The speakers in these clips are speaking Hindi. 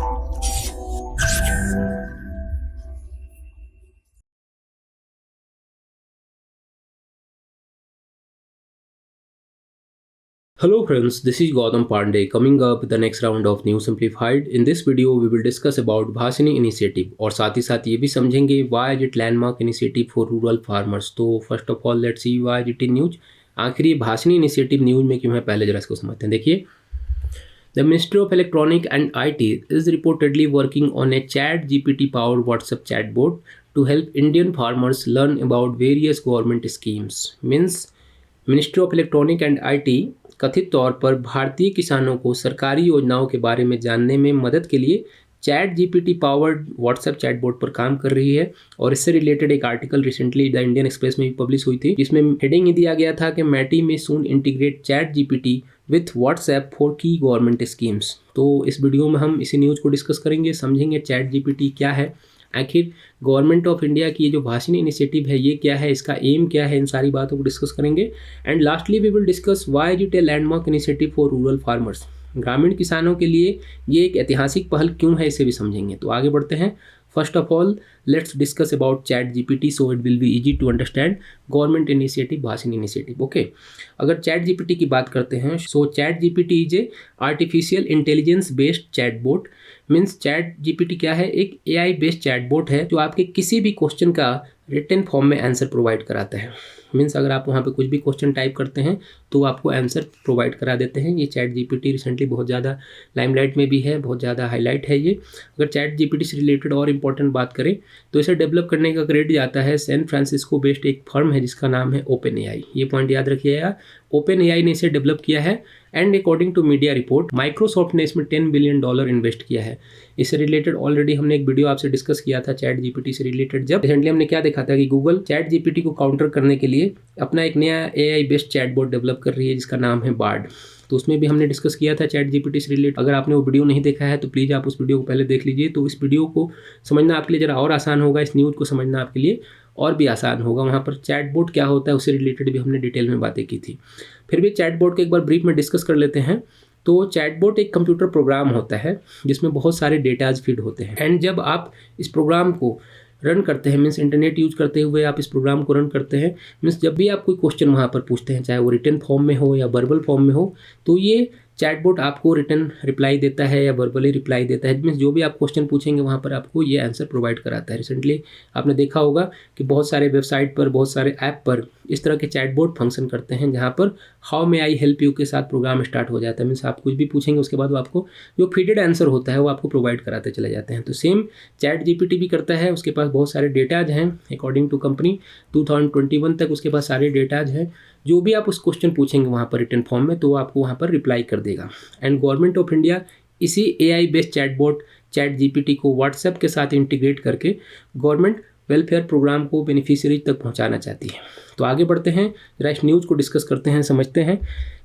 Hello friends, this is Gautam Pandey coming up with the next round of News Simplified. In this video, we will discuss about Bhashini initiative और साथ ही साथ ये भी समझेंगे why is it landmark initiative for rural farmers. तो first of all let's see why is it in news. आखिर ये भाषिनी initiative न्यूज में क्यों है, पहले जरा इसको समझते हैं. देखिए, The Ministry of Electronic and IT is reportedly working on a ChatGPT powered WhatsApp chatbot to help Indian farmers learn about various government schemes. Means ministry of electronic and IT कथित तौर पर भारतीय किसानों को सरकारी योजनाओं के बारे में जानने में मदद के लिए chat GPT powered WhatsApp chatbot पर काम कर रही है. और इससे रिलेटेड एक article recently the Indian express में भी पब्लिश हुई थी, जिसमें हेडिंग ही दिया गया था कि मैटी में soon integrate Chat GPT with WhatsApp for key government schemes. तो इस वीडियो में हम इसी न्यूज़ को डिस्कस करेंगे, समझेंगे चैट जीपीटी क्या है, आखिर गवर्नमेंट ऑफ इंडिया की ये जो भाषिनी इनिशिएटिव है ये क्या है, इसका एम क्या है, इन सारी बातों को डिस्कस करेंगे. And lastly we will discuss why is it a landmark initiative for rural farmers. ग्रामीण किसानों के लिए ये एक ऐतिहासिक पहल क्यों है, इसे भी समझेंगे. तो आगे बढ़ते हैं. First of all let's discuss about Chat GPT so it will be easy to understand government initiative, Bhashini initiative. Okay, अगर चैट जीपीटी की बात करते हैं, so Chat GPT is a artificial intelligence based chatbot. Means Chat GPT क्या है, एक एआई बेस्ड चैटबॉट है जो आपके किसी भी क्वेश्चन का रिटन फॉर्म में आंसर प्रोवाइड कराता है. मीन्स अगर आप वहाँ पे कुछ भी क्वेश्चन टाइप करते हैं तो आपको आंसर प्रोवाइड करा देते हैं. ये चैट जीपीटी रिसेंटली बहुत ज़्यादा लाइमलाइट में भी है, बहुत ज़्यादा हाईलाइट है ये. अगर चैट जीपीटी से रिलेटेड और इम्पोर्टेंट बात करें तो इसे डेवलप करने का क्रेडिट जाता है सैन फ्रांसिस्को बेस्ड एक फर्म है जिसका नाम है ओपन एआई. ये पॉइंट याद रखिएगा, ओपन एआई ने इसे डेवलप किया है. And according to media report Microsoft ने इसमें $10 बिलियन इन्वेस्ट किया है. इससे रिलेटेड ऑलरेडी हमने एक वीडियो आपसे डिस्कस किया था चैट जीपीटी से रिलेटेड. जब रिसेंटली हमने क्या देखा था कि गूगल चैट जीपीटी को काउंटर करने के लिए अपना एक नया एआई बेस्ड चैटबॉट डेवलप कर रही है जिसका नाम है बार्ड. तो उसमें भी हमने डिस्कस किया था चैट जीपीटी से रिलेटेड. अगर आपने वो वीडियो नहीं देखा है तो प्लीज़ आप उस वीडियो को पहले देख लीजिए. तो इस वीडियो को समझना आपके लिए ज़रा और आसान होगा, इस न्यूज़ को समझना आपके लिए और भी आसान होगा. वहाँ पर चैटबॉट क्या होता है उससे रिलेटेड भी हमने डिटेल में बातें की थी. फिर भी चैटबॉट को एक बार ब्रीफ में डिस्कस कर लेते हैं. तो चैटबॉट एक कंप्यूटर प्रोग्राम होता है जिसमें बहुत सारे डेटाज फीड होते हैं. एंड जब आप इस प्रोग्राम को रन करते हैं, मीन्स इंटरनेट यूज करते हुए आप इस प्रोग्राम को रन करते हैं, मीन्स जब भी आप कोई क्वेश्चन वहाँ पर पूछते हैं, चाहे वो रिटन फॉर्म में हो या वर्बल फॉर्म में हो, तो ये चैटबॉट आपको रिटन रिप्लाई देता है या वर्बली रिप्लाई देता है. मीन्स जो भी आप क्वेश्चन पूछेंगे वहाँ पर आपको ये आंसर प्रोवाइड कराता है. रिसेंटली आपने देखा होगा कि बहुत सारे वेबसाइट पर, बहुत सारे ऐप पर इस तरह के चैटबॉट फंक्शन करते हैं जहाँ पर how may I help you के साथ प्रोग्राम स्टार्ट हो जाता है. मीन्स आप कुछ भी पूछेंगे उसके बाद वो आपको जो फीडेड आंसर होता है वो आपको प्रोवाइड कराते चले जाते हैं. तो सेम चैट जीपीटी भी करता है. उसके पास बहुत सारे डेटाज हैं. अकॉर्डिंग टू कंपनी 2021 तक उसके पास सारे डेटाज हैं. जो भी आप उस क्वेश्चन पूछेंगे वहाँ पर रिटन फॉर्म में तो वो आपको वहाँ पर रिप्लाई कर देगा. एंड गवर्नमेंट ऑफ इंडिया इसी AI based chatbot chat GPT को व्हाट्सएप के साथ इंटीग्रेट करके गवर्नमेंट वेलफेयर प्रोग्राम को बेनिफिशियरीज तक पहुँचाना चाहती है. तो आगे बढ़ते हैं, जरा इस न्यूज़ को डिस्कस करते हैं, समझते हैं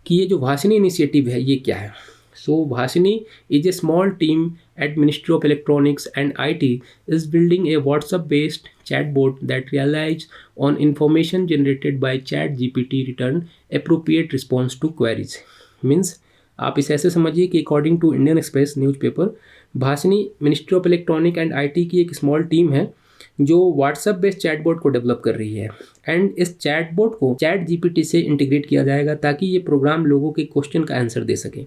कि ये जो भाषिनी इनिशिएटिव है ये क्या है. So Bhashini is a small team at Ministry of Electronics and IT is building a WhatsApp-based chatbot that relies on information generated by ChatGPT return appropriate response to queries. Means आप इसे ऐसे समझिए कि according to Indian Express newspaper, Bhashini ministry of electronic and IT की एक स्मॉल टीम है जो व्हाट्सएप बेस्ड चैटबॉट को डेवलप कर रही है. एंड इस चैटबॉट को चैट जीपीटी से इंटीग्रेट किया जाएगा ताकि ये प्रोग्राम लोगों के क्वेश्चन का आंसर दे सके.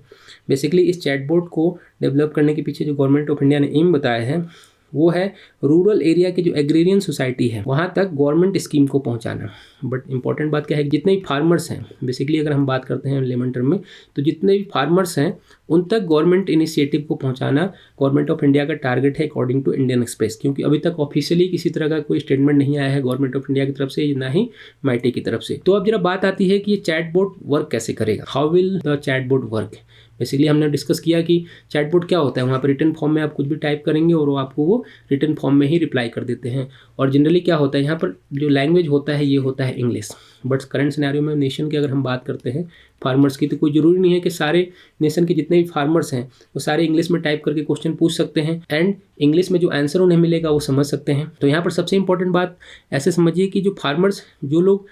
बेसिकली इस चैटबॉट को डेवलप करने के पीछे जो गवर्नमेंट ऑफ इंडिया ने एम बताया है वो है रूरल एरिया की जो एग्रेरियन सोसाइटी है वहाँ तक गवर्नमेंट स्कीम को पहुँचाना. बट इंपॉर्टेंट बात क्या है, जितने भी फार्मर्स हैं, बेसिकली अगर हम बात करते हैं लेमन टर्म में, तो जितने भी फार्मर्स हैं उन तक गवर्नमेंट इनिशिएटिव को पहुंचाना गवर्नमेंट ऑफ इंडिया का टारगेट है अकॉर्डिंग टू इंडियन एक्सप्रेस. क्योंकि अभी तक ऑफिशियली किसी तरह का कोई स्टेटमेंट नहीं आया है गवर्नमेंट ऑफ इंडिया की तरफ से, ना ही माइटी की तरफ से. तो अब जरा बात आती है कि ये चैटबॉट वर्क कैसे करेगा, how will the chatbot work. Basically हमने डिस्कस किया कि चैटबॉट क्या होता है. वहाँ पर रिटन फॉर्म में आप कुछ भी टाइप करेंगे और वो आपको वो रिटन फॉर्म में ही रिप्लाई कर देते हैं. और जनरली क्या होता है, यहाँ पर जो लैंग्वेज होता है ये होता है इंग्लिश. बट करंट सिनेरियो में नेशन की अगर हम बात करते हैं फार्मर्स की, तो कोई ज़रूरी नहीं है कि सारे नेशन के जितने भी फार्मर्स हैं वो सारे इंग्लिश में टाइप करके क्वेश्चन पूछ सकते हैं एंड इंग्लिश में जो आंसर उन्हें मिलेगा वो समझ सकते हैं. तो यहाँ पर सबसे इंपॉर्टेंट बात ऐसे समझिए कि जो फार्मर्स, जो लोग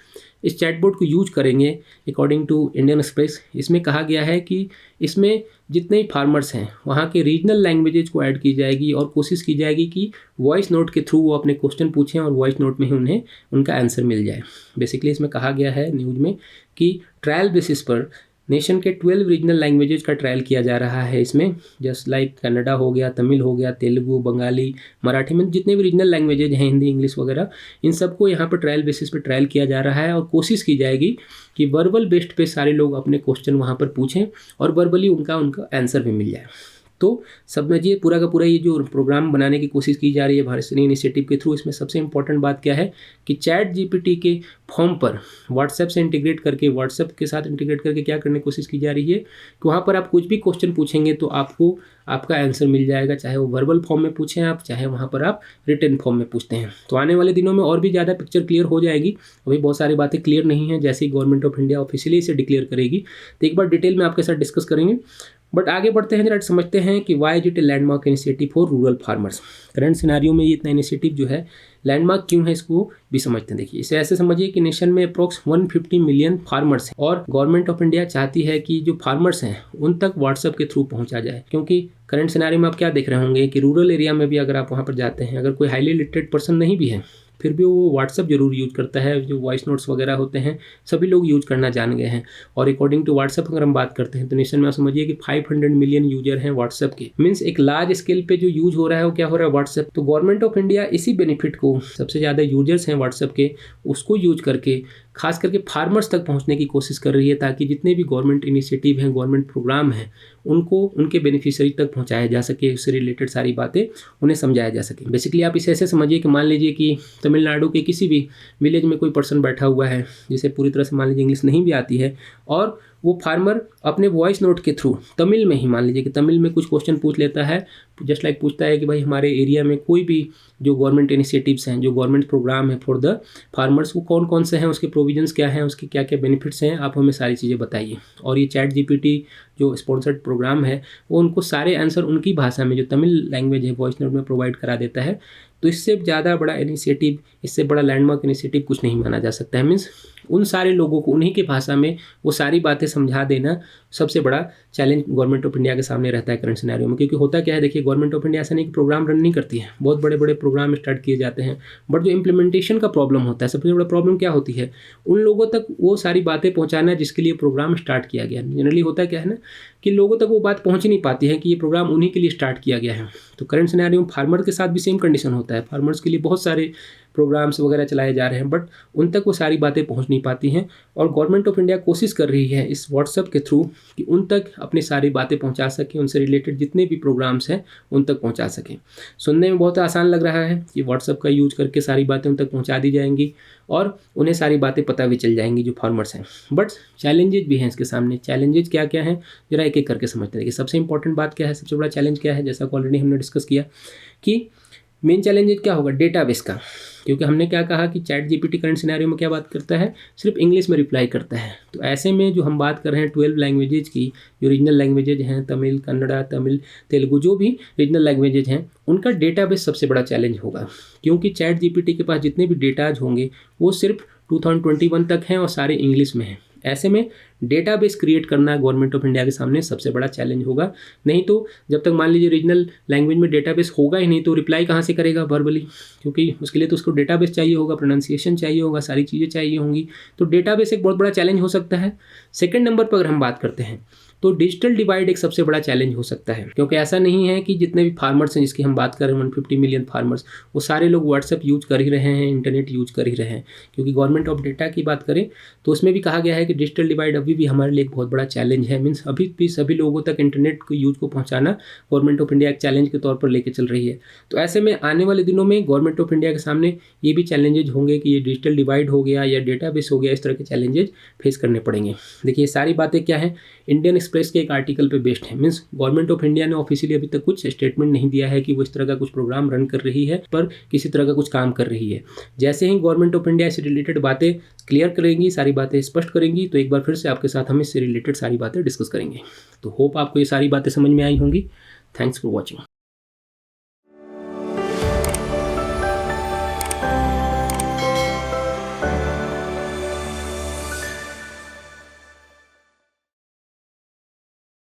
इस चैटबॉट को यूज करेंगे अकॉर्डिंग टू इंडियन एक्सप्रेस, इसमें कहा गया है कि इसमें जितने फार्मर्स हैं वहाँ के रीजनल लैंग्वेजेज को ऐड की जाएगी और कोशिश की जाएगी कि वॉइस नोट के थ्रू वो अपने क्वेश्चन पूछें और वॉइस नोट में ही उन्हें उनका आंसर मिल जाए। बेसिकली इसमें कहा गया है न्यूज़ में कि ट्रायल बेसिस पर नेशन के 12 रीजनल लैंग्वेजेज का ट्रायल किया जा रहा है। इसमें जस्ट लाइक कन्नड़ा हो गया, तमिल हो गया, तेलुगु, बंगाली, मराठी में जितने भी रीजनल लैंग्वेजेज हैं, हिंदी, इंग्लिश वगैरह, इन सबको यहाँ पर ट्रायल बेसिस पे ट्रायल किया जा रहा है और कोशिश की जाएगी कि वर्बल बेस्ड पे सारे लोग अपने क्वेश्चन वहाँ पर पूछें और वर्बली उनका आंसर भी मिल जाए। तो समझिए पूरा का पूरा ये जो प्रोग्राम बनाने की कोशिश की जा रही है भारतीय इनिशिएटिव के थ्रू, इसमें सबसे इंपॉर्टेंट बात क्या है कि चैट जीपीटी के फॉर्म पर व्हाट्सएप से इंटीग्रेट करके, व्हाट्सएप के साथ इंटीग्रेट करके क्या करने की कोशिश की जा रही है कि वहाँ पर आप कुछ भी क्वेश्चन पूछेंगे तो आपको आपका आंसर मिल जाएगा, चाहे वो वर्बल फॉर्म में पूछें आप, चाहे वहाँ पर आप रिटन फॉर्म में पूछते हैं। तो आने वाले दिनों में और भी ज़्यादा पिक्चर क्लियर हो जाएगी। अभी बहुत सारी बातें क्लियर नहीं है, जैसे ही गवर्नमेंट ऑफ इंडिया ऑफिशियली इसे डिक्लेयर करेगी तो एक बार डिटेल में आपके साथ डिस्कस करेंगे। बट आगे बढ़ते हैं, जरा समझते हैं कि why is it a landmark initiative for rural farmers. Current scenario में ये इतना इनिशिएटिव जो है लैंडमार्क क्यों है, इसको भी समझते हैं। देखिए, इसे ऐसे समझिए कि नेशन में अप्रोक्स 150 मिलियन फार्मर्स हैं और गवर्नमेंट ऑफ इंडिया चाहती है कि जो फार्मर्स हैं उन तक व्हाट्सएप के थ्रू पहुंचा जाए। क्योंकि करंट सिनारियो में आप क्या देख रहे होंगे कि रूरल एरिया में भी अगर आप वहाँ पर जाते हैं, अगर कोई हाईली लिटरेट पर्सन नहीं भी है फिर भी वो व्हाट्सएप जरूर यूज करता है। जो वॉइस नोट्स वगैरह होते हैं सभी लोग यूज करना जान गए हैं। और अकॉर्डिंग टू व्हाट्सएप अगर हम बात करते हैं तो नेशन में समझिए कि 500 मिलियन यूजर हैं व्हाट्सएप के। मीन्स एक लार्ज स्केल पे जो यूज हो रहा है वो क्या हो रहा है, व्हाट्सएप। तो गवर्नमेंट ऑफ इंडिया इसी बेनिफिट को, सबसे ज़्यादा यूजर्स हैं व्हाट्सएप के, उसको यूज करके खास करके फार्मर्स तक पहुंचने की कोशिश कर रही है ताकि जितने भी गवर्नमेंट इनिशिएटिव हैं, गवर्नमेंट प्रोग्राम हैं, उनको उनके बेनिफिशियरी तक पहुंचाया जा सके, उससे रिलेटेड सारी बातें उन्हें समझाया जा सके। बेसिकली आप इसे ऐसे समझिए कि मान लीजिए कि तमिलनाडु के किसी भी विलेज में कोई पर्सन बैठा हुआ है जिसे पूरी तरह से मान लीजिए इंग्लिश नहीं भी आती है और वो फार्मर अपने वॉइस नोट के थ्रू तमिल में ही, मान लीजिए कि तमिल में कुछ क्वेश्चन पूछ लेता है, जस्ट लाइक पूछता है कि भाई हमारे एरिया में कोई भी जो गवर्नमेंट इनिशिएटिव्स हैं, जो गवर्नमेंट प्रोग्राम है फॉर द फार्मर्स, वो कौन कौन से हैं, उसके प्रोविजंस क्या हैं, उसके क्या क्या बेनिफिट्स हैं, आप हमें सारी चीज़ें बताइए। और ये चैट जीपीटी जो स्पॉन्सर्ड प्रोग्राम है वो उनको सारे आंसर उनकी भाषा में, जो तमिल लैंग्वेज है, वॉइस नोट में प्रोवाइड करा देता है। तो इससे ज़्यादा बड़ा इनिशिएटिव, इससे बड़ा लैंडमार्क इनिशिएटिव कुछ नहीं माना जा सकता है। मीन्स उन सारे लोगों को उन्हीं की भाषा में वो सारी बातें समझा देना सबसे बड़ा चैलेंज गवर्नमेंट ऑफ इंडिया के सामने रहता है करंट सिनेरियो में। क्योंकि होता क्या है, देखिए, गवर्नमेंट ऑफ इंडिया ऐसा नहीं कि प्रोग्राम रन नहीं करती है, बहुत बड़े बड़े प्रोग्राम स्टार्ट किए जाते हैं, बट जो इम्प्लीमेंटेशन का प्रॉब्लम होता है, सबसे बड़ा प्रॉब्लम क्या होती है, उन लोगों तक वो सारी बातें पहुँचाना जिसके लिए प्रोग्राम स्टार्ट किया गया। जनरली होता क्या है ना कि लोगों तक वो बात पहुँच नहीं पाती है कि ये प्रोग्राम उन्हीं के लिए स्टार्ट किया गया है। तो करंट सिनेरियो में फार्मर के साथ भी सेम कंडीशन होता है। फार्मर्स के लिए बहुत सारे प्रोग्राम्स वगैरह चलाए जा रहे हैं, बट उन तक वो सारी बातें पहुंच नहीं पाती हैं। और गवर्नमेंट ऑफ इंडिया कोशिश कर रही है इस व्हाट्सएप के थ्रू कि उन तक अपनी सारी बातें पहुंचा सके, उनसे रिलेटेड जितने भी प्रोग्राम्स हैं उन तक पहुंचा सकें। सुनने में बहुत आसान लग रहा है कि व्हाट्सएप का यूज करके सारी बातें उन तक पहुँचा दी जाएंगी और उन्हें सारी बातें पता भी चल जाएंगी जो फार्मर्स हैं। बट चैलेंजेज भी हैं इसके सामने। चैलेंजेज क्या क्या हैं जरा एक एक करके समझते हैं। कि सबसे इंपॉर्टेंट बात क्या है, सबसे बड़ा चैलेंज क्या है, जैसा कि ऑलरेडी हमने डिस्कस किया कि मेन चैलेंजेज क्या होगा, डेटाबेस का। क्योंकि हमने क्या कहा कि चैट जीपीटी करंट सिनेरियो में क्या बात करता है, सिर्फ इंग्लिश में रिप्लाई करता है। तो ऐसे में जो हम बात कर रहे हैं 12 लैंग्वेजेज की, जो रीजनल लैंग्वेजेज हैं, तमिल, कन्नड़ा, तमिल, तेलुगु, जो भी रीजनल लैंग्वेजेज हैं, उनका डेटाबेस सबसे बड़ा चैलेंज होगा। क्योंकि चैट जीपीटी के पास जितने भी डेटाज होंगे वो सिर्फ 2021 तक हैं और सारे इंग्लिश में हैं। ऐसे में डेटाबेस क्रिएट करना गवर्नमेंट ऑफ इंडिया के सामने सबसे बड़ा चैलेंज होगा। नहीं तो जब तक मान लीजिए रीजनल लैंग्वेज में डेटाबेस होगा ही नहीं तो रिप्लाई कहाँ से करेगा वर्बली, क्योंकि उसके लिए तो उसको डेटाबेस चाहिए होगा, प्रोनाउंसिएशन चाहिए होगा, सारी चीज़ें चाहिए होंगी। तो डेटाबेस एक बहुत बड़ा चैलेंज हो सकता है। सेकंड नंबर पर अगर हम बात करते हैं तो डिजिटल डिवाइड एक सबसे बड़ा चैलेंज हो सकता है। क्योंकि ऐसा नहीं है कि जितने भी फार्मर्स हैं जिसकी हम बात कर रहे हैं 150 मिलियन फार्मर्स, वो सारे लोग व्हाट्सएप यूज कर ही रहे हैं, इंटरनेट यूज कर ही रहे हैं। क्योंकि गवर्नमेंट ऑफ डेटा की बात करें तो उसमें भी कहा गया है कि डिजिटल डिवाइड अभी भी हमारे लिए एक बहुत बड़ा चैलेंज है। मीन्स अभी भी सभी लोगों तक इंटरनेट को यूज को पहुँचाना गवर्नमेंट ऑफ इंडिया एक चैलेंज के तौर पर लेकर चल रही है। तो ऐसे में आने वाले दिनों में गवर्नमेंट ऑफ इंडिया के सामने ये भी चैलेंजेज होंगे कि ये डिजिटल डिवाइड हो गया या डेटाबेस हो गया, इस तरह के चैलेंजेज फेस करने पड़ेंगे। देखिए, सारी बातें क्या है, इंडियन एक्सप्रेस के एक आर्टिकल पे बेस्ड है। मीन्स गवर्नमेंट ऑफ इंडिया ने ऑफिशियली अभी तक कुछ स्टेटमेंट नहीं दिया है कि वो इस तरह का कुछ प्रोग्राम रन कर रही है, पर किसी तरह का कुछ काम कर रही है। जैसे ही गवर्नमेंट ऑफ इंडिया इससे रिलेटेड बातें क्लियर करेंगी, सारी बातें स्पष्ट करेंगी, तो एक बार फिर से आपके साथ हम इससे रिलेटेड सारी बातें डिस्कस करेंगे। तो होप आपको ये सारी बातें समझ में आई होंगी। Thanks for watching.